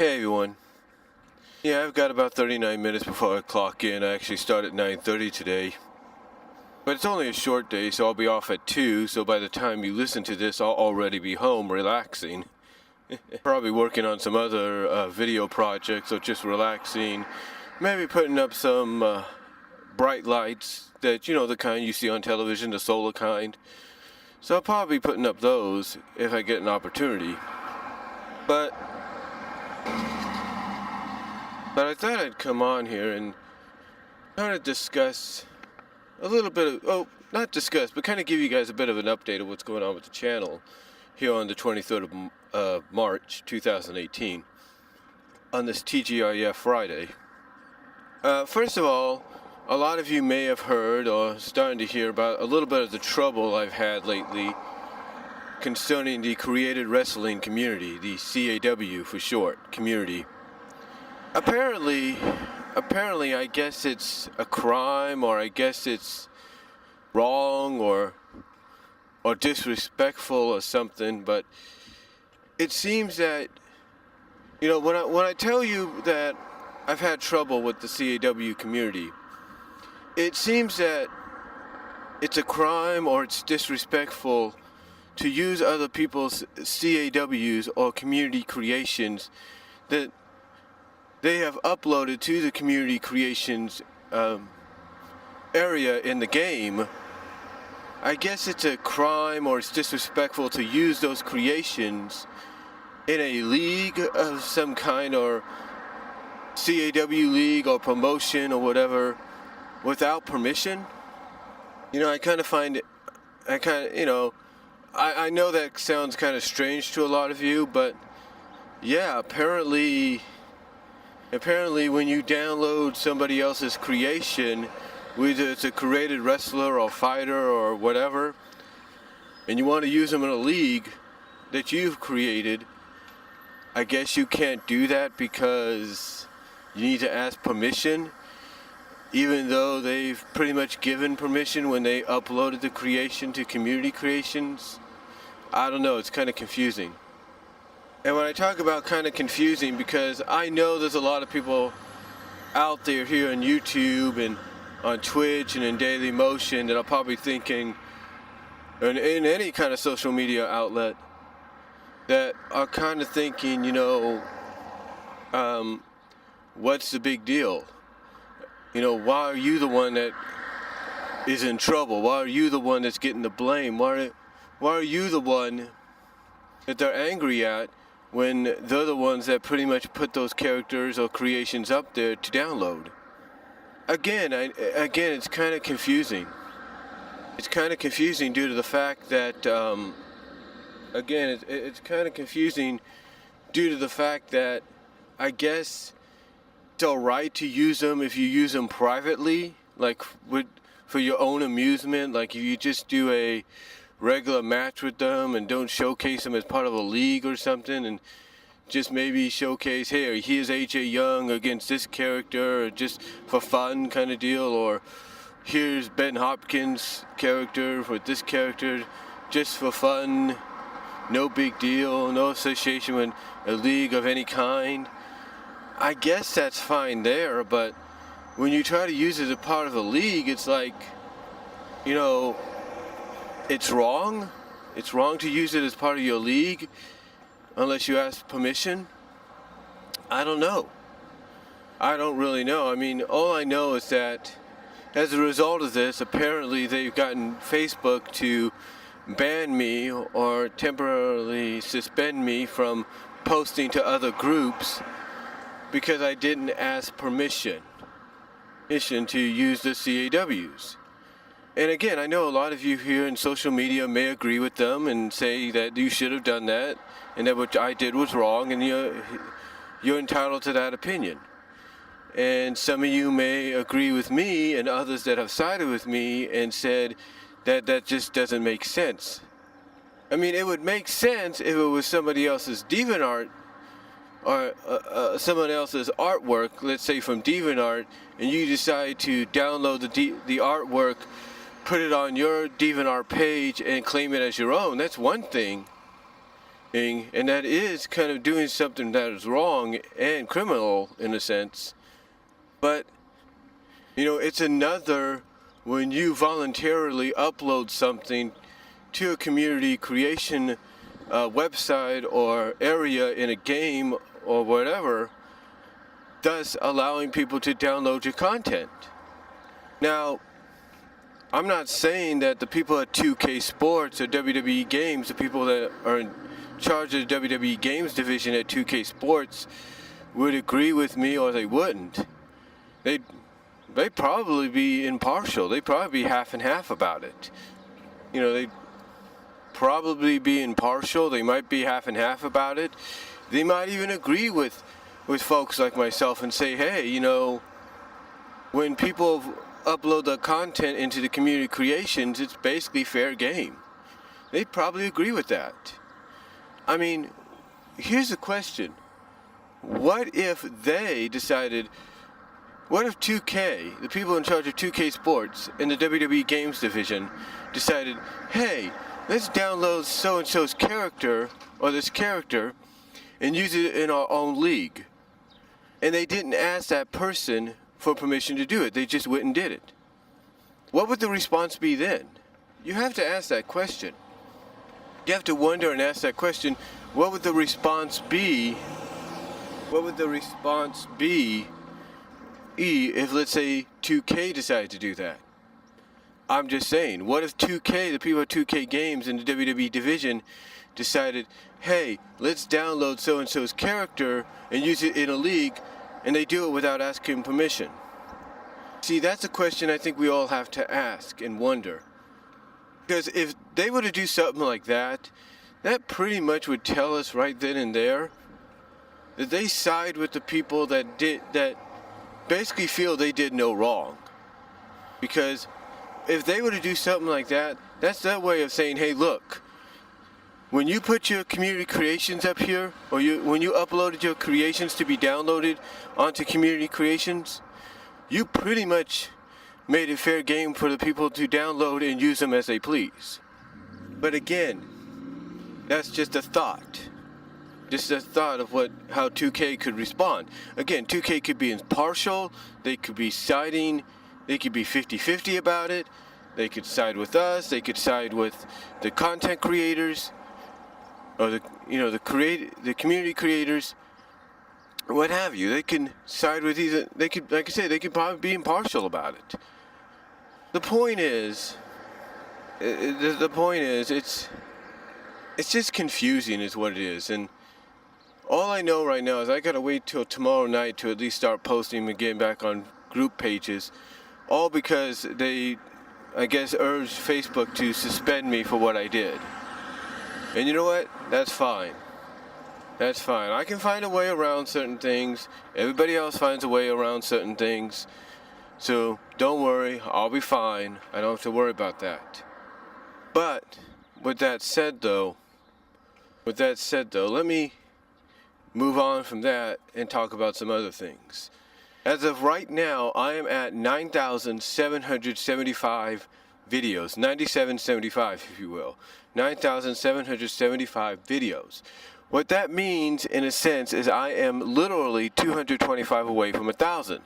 Hey everyone. Yeah, I've got about 39 minutes before I clock in. I actually start at 9:30 today. But it's only a short day, so I'll be off at 2, so by the time you listen to this, I'll already be home relaxing. Probably working on some other video projects, or just relaxing. Maybe putting up some bright lights that, the kind you see on television, the solar kind. So I'll probably be putting up those if I get an opportunity. But I thought I'd come on here and kind of discuss a little bit of, not discuss, but kind of give you guys a bit of an update of what's going on with the channel here on the 23rd of March 2018 on this TGIF Friday. First of all, a lot of you may have heard or starting to hear about a little bit of the trouble I've had lately concerning the created wrestling community, the CAW for short, community. Apparently, I guess it's a crime, or I guess it's wrong, or disrespectful or something. But it seems that, when I tell you that I've had trouble with the CAW community, it seems that it's a crime or it's disrespectful to use other people's CAWs or community creations that they have uploaded to the community creations area in the game. I guess it's a crime or it's disrespectful to use those creations in a league of some kind, or CAW league or promotion or whatever, without permission. I kind of find it, I know that sounds kind of strange to a lot of you, but yeah, apparently when you download somebody else's creation, whether it's a created wrestler or fighter or whatever, and you want to use them in a league that you've created, I guess you can't do that because you need to ask permission, even though they've pretty much given permission when they uploaded the creation to community creations. I don't know, it's kind of confusing. And when I talk about kind of confusing, because I know there's a lot of people out there here on YouTube and on Twitch and in Daily Motion that are probably thinking, in any kind of social media outlet, that are kind of thinking, what's the big deal? Why are you the one that is in trouble? Why are you the one that's getting the blame? Why are you the one that they're angry at when they're the ones that pretty much put those characters or creations up there to download? Again, it's kind of confusing. It's kind of confusing due to the fact that, it's kind of confusing due to the fact that I guess it's all right to use them if you use them privately, like for your own amusement. Like if you just do a regular match with them and don't showcase them as part of a league or something, and just maybe showcase, hey, here's AJ Young against this character, or just for fun kind of deal, or here's Ben Hopkins' character with this character, just for fun, no big deal, no association with a league of any kind. I guess that's fine there, but when you try to use it as a part of a league, it's like, it's wrong. It's wrong to use it as part of your league unless you ask permission. I don't know. I don't really know. I mean, all I know is that as a result of this, apparently they've gotten Facebook to ban me or temporarily suspend me from posting to other groups because I didn't ask permission to use the CAWs. And again, I know a lot of you here in social media may agree with them and say that you should have done that and that what I did was wrong, and you're entitled to that opinion. And some of you may agree with me, and others that have sided with me and said that that just doesn't make sense. I mean, it would make sense if it was somebody else's DeviantArt or someone else's artwork, let's say from DeviantArt, and you decide to download the artwork, put it on your DeviantArt page and claim it as your own. That's one thing. and that is kind of doing something that is wrong and criminal in a sense. But, it's another when you voluntarily upload something to a community creation website or area in a game or whatever, thus allowing people to download your content. Now, I'm not saying that the people at 2K Sports or WWE Games, the people that are in charge of the WWE Games division at 2K Sports, would agree with me or they wouldn't. They'd probably be impartial. They'd probably be half and half about it. They'd probably be impartial. They might be half and half about it. They might even agree with folks like myself and say, hey, when people upload the content into the community creations, it's basically fair game. They'd probably agree with that. I mean, here's the question. What if they decided, what if 2K, the people in charge of 2K Sports in the WWE Games division, decided, hey, let's download so-and-so's character, or this character, and use it in our own league. And they didn't ask that person for permission to do it. They just went and did it. What would the response be then? You have to ask that question. You have to wonder and ask that question. What would the response be? What would the response be if, let's say, 2K decided to do that? I'm just saying, what if 2K, the people at 2K Games in the WWE division, decided, hey, let's download so-and-so's character and use it in a league, and they do it without asking permission? See, that's a question I think we all have to ask and wonder. Because if they were to do something like that, that pretty much would tell us right then and there that they side with the people that basically feel they did no wrong. Because if they were to do something like that, that's their way of saying, hey, look, when you put your community creations up here, or when you uploaded your creations to be downloaded onto community creations, you pretty much made it fair game for the people to download and use them as they please. But again, that's just a thought. Just a thought of how 2K could respond. Again, 2K could be impartial, they could be siding, they could be 50-50 about it, they could side with us, they could side with the content creators, or the community creators, what have you. They can side with either. They could, like I said, they could probably be impartial about it. The point is, it's just confusing, is what it is. And all I know right now is I gotta wait till tomorrow night to at least start posting and getting back on group pages, all because they, I guess, urged Facebook to suspend me for what I did. And you know what? That's fine. That's fine. I can find a way around certain things. Everybody else finds a way around certain things. So don't worry, I'll be fine. I don't have to worry about that. But with that said though, let me move on from that and talk about some other things. As of right now, I am at 9,775 videos, 9,775 if you will, 9,775 videos. What that means, in a sense, is I am literally 225 away from 1,000.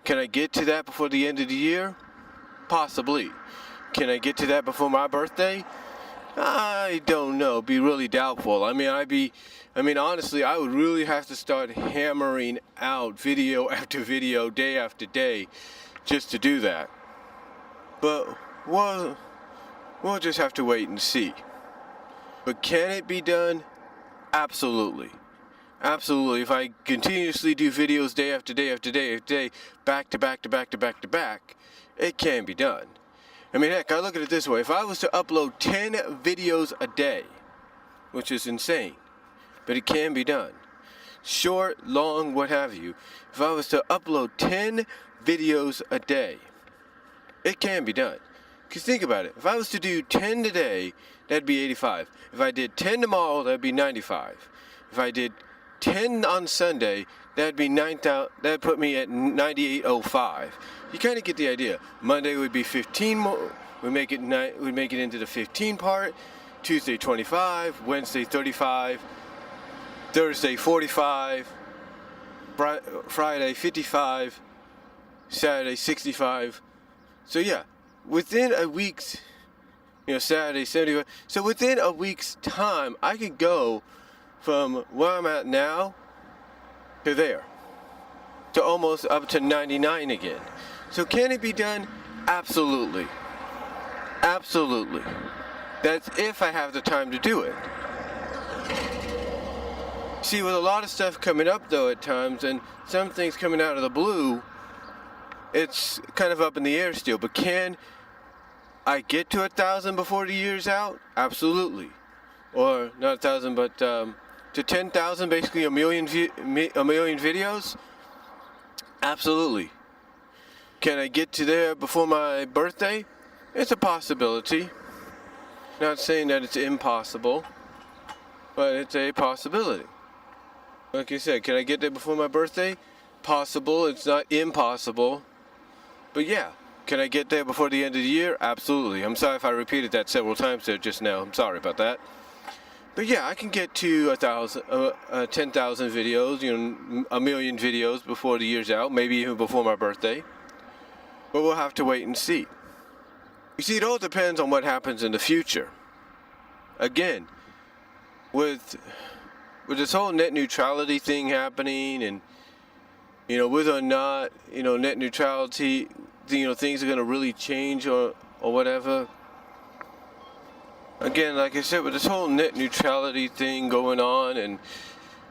Can I get to that before the end of the year? Possibly. Can I get to that before my birthday? I don't know. It'd be really doubtful. Honestly, I would really have to start hammering out video after video, day after day, just to do that. But we'll just have to wait and see. But can it be done? Absolutely. Absolutely. If I continuously do videos day after day after day after day, back to back to back to back to back, it can be done. Heck, I look at it this way. If I was to upload 10 videos a day, which is insane, but it can be done. Short, long, what have you. If I was to upload 10 videos a day, it can be done. Because think about it. If I was to do 10 today, that'd be 85. If I did 10 tomorrow, that'd be 95. If I did 10 on Sunday, that'd be 9,000. That'd put me at 9805. You kind of get the idea. Monday would be 15 more. We'd make it into the 15 part. Tuesday 25, Wednesday 35, Thursday 45, Friday 55, Saturday 65. So yeah, within a week's, Saturday 75. So within a week's time, I could go from where I'm at now to there, to almost up to 99 again. So can it be done? Absolutely. Absolutely. That's if I have the time to do it. See, with a lot of stuff coming up though at times, and some things coming out of the blue, it's kind of up in the air still. But can I get to 1,000 before the year's out? Absolutely. Or not 1,000, but to 10,000, basically a million videos? Absolutely. Can I get to there before my birthday? It's a possibility. Not saying that it's impossible, but it's a possibility. Like I said, can I get there before my birthday? Possible. It's not impossible. But yeah, can I get there before the end of the year? Absolutely. I'm sorry if I repeated that several times there just now. I'm sorry about that. But yeah, I can get to 10,000 videos, a million videos before the year's out, maybe even before my birthday. But we'll have to wait and see. You see, it all depends on what happens in the future. Again, with this whole net neutrality thing happening, and whether or not net neutrality, things are going to really change or whatever. Again, like I said, with this whole net neutrality thing going on, and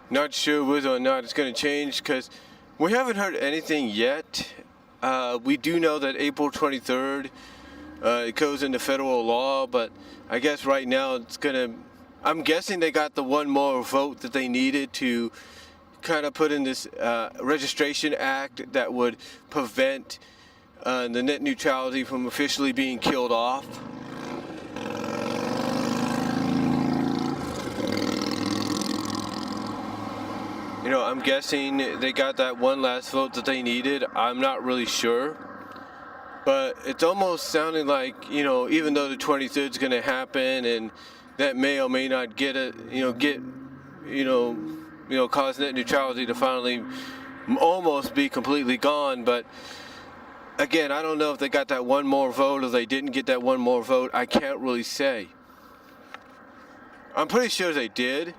not sure whether or not it's going to change, because we haven't heard anything yet. We do know that April 23rd, it goes into federal law, but I guess right now I'm guessing they got the one more vote that they needed to kind of put in this registration act that would prevent the net neutrality from officially being killed off. I'm guessing they got that one last vote that they needed. I'm not really sure. But it's almost sounding like, even though the 23rd is going to happen, and that may or may not cause net neutrality to finally almost be completely gone. But again, I don't know if they got that one more vote or they didn't get that one more vote. I can't really say. I'm pretty sure they did.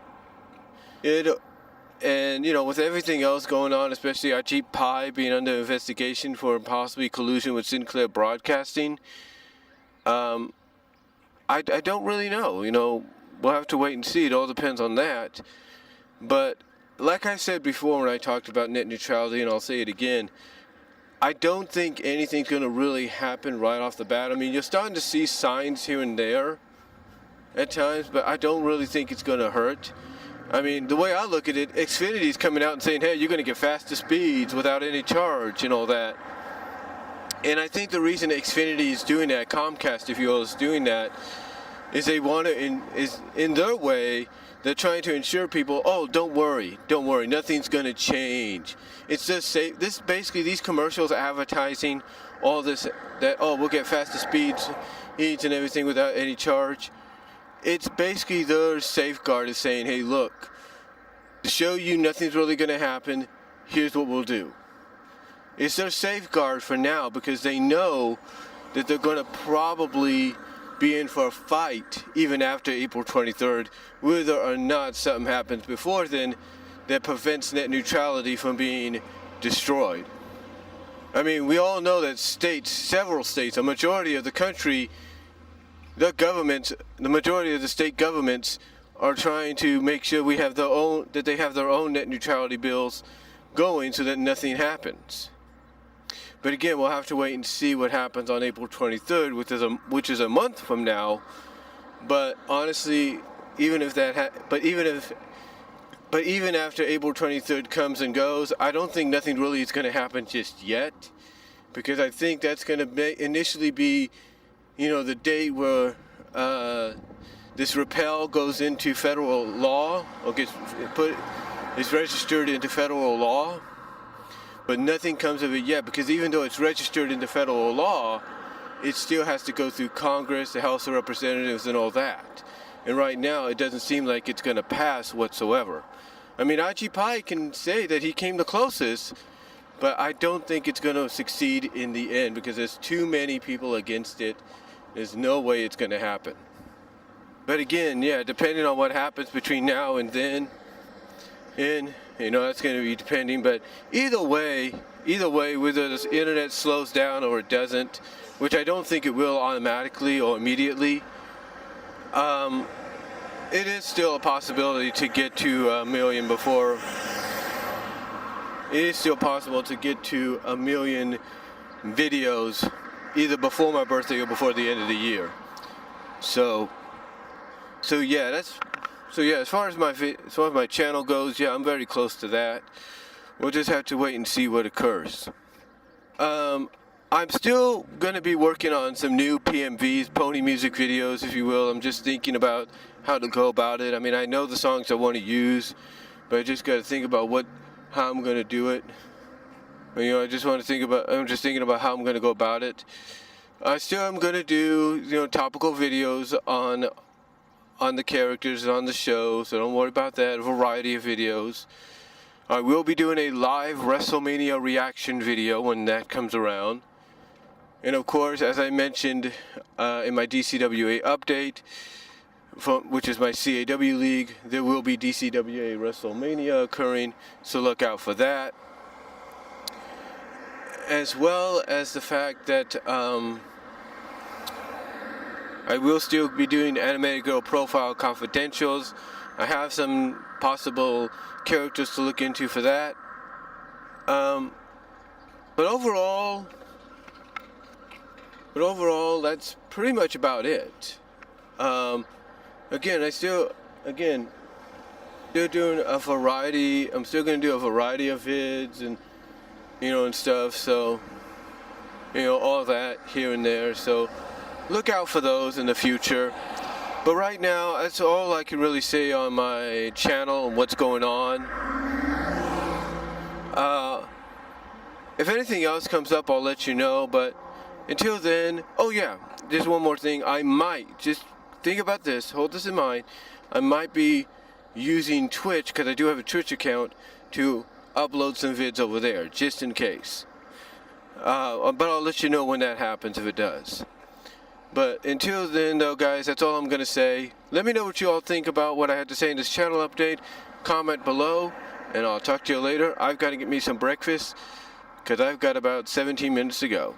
And, with everything else going on, especially Ajit Pai being under investigation for possibly collusion with Sinclair Broadcasting, I don't really know. We'll have to wait and see. It all depends on that. But like I said before when I talked about net neutrality, and I'll say it again, I don't think anything's going to really happen right off the bat. I mean, you're starting to see signs here and there at times, but I don't really think it's going to hurt. I mean, the way I look at it, Xfinity's coming out and saying, hey, you're going to get faster speeds without any charge and all that. And I think the reason Xfinity is doing that, Comcast, if you will, is doing that, is they want to, in their way, they're trying to ensure people, oh, don't worry, nothing's going to change. It's just safe. This basically, these commercials advertising all this, that, oh, we'll get faster speeds and everything without any charge. It's basically their safeguard is saying, hey, look, to show you nothing's really going to happen, here's what we'll do. It's their safeguard for now, because they know that they're going to probably be in for a fight even after April 23rd, whether or not something happens before then that prevents net neutrality from being destroyed. I mean, we all know that several states, a majority of the country, the majority of the state governments are trying to make sure they have their own net neutrality bills going so that nothing happens. But again, we'll have to wait and see what happens on April 23rd, which is a month from now. But honestly, even after April 23rd comes and goes, I don't think nothing really is going to happen just yet, because I think that's going to initially be, the date where this repeal goes into federal law, or is registered into federal law. But nothing comes of it yet, because even though it's registered into federal law, it still has to go through Congress, the House of Representatives, and all that. And right now, it doesn't seem like it's going to pass whatsoever. I mean, IG Pie can say that he came the closest, but I don't think it's going to succeed in the end because there's too many people against it. There's no way it's going to happen. But again, yeah, depending on what happens between now and then, and that's going to be depending. But either way, whether this internet slows down or it doesn't, which I don't think it will automatically or immediately, it is still a possibility to get to 1 million before. It is still possible to get to 1 million videos either before my birthday or before the end of the year. So yeah, as far as my channel goes, yeah, I'm very close to that. We'll just have to wait and see what occurs. I'm still going to be working on some new PMVs, pony music videos, if you will. I'm just thinking about how to go about it. I mean, I know the songs I want to use, but I just got to think about how I'm going to do it. I'm just thinking about how I'm going to go about it. I still am going to do, topical videos on the characters and on the show, so don't worry about that. A variety of videos. I will be doing a live WrestleMania reaction video when that comes around. And of course, as I mentioned in my DCWA update, which is my CAW league, there will be DCWA WrestleMania occurring, so look out for that. As well as the fact that I will still be doing Animated Girl Profile Confidentials. I have some possible characters to look into for that. But overall, that's pretty much about it. Again, still doing a variety. I'm still going to do a variety of vids and and stuff. So all that here and there. So look out for those in the future. But right now, that's all I can really say on my channel and what's going on. If anything else comes up, I'll let you know. But until then, oh yeah, just one more thing. I might, just think about this, hold this in mind, I might be using Twitch, because I do have a Twitch account, to upload some vids over there, just in case. But I'll let you know when that happens, if it does. But until then, though, guys, that's all I'm going to say. Let me know what you all think about what I had to say in this channel update. Comment below, and I'll talk to you later. I've got to get me some breakfast, because I've got about 17 minutes to go.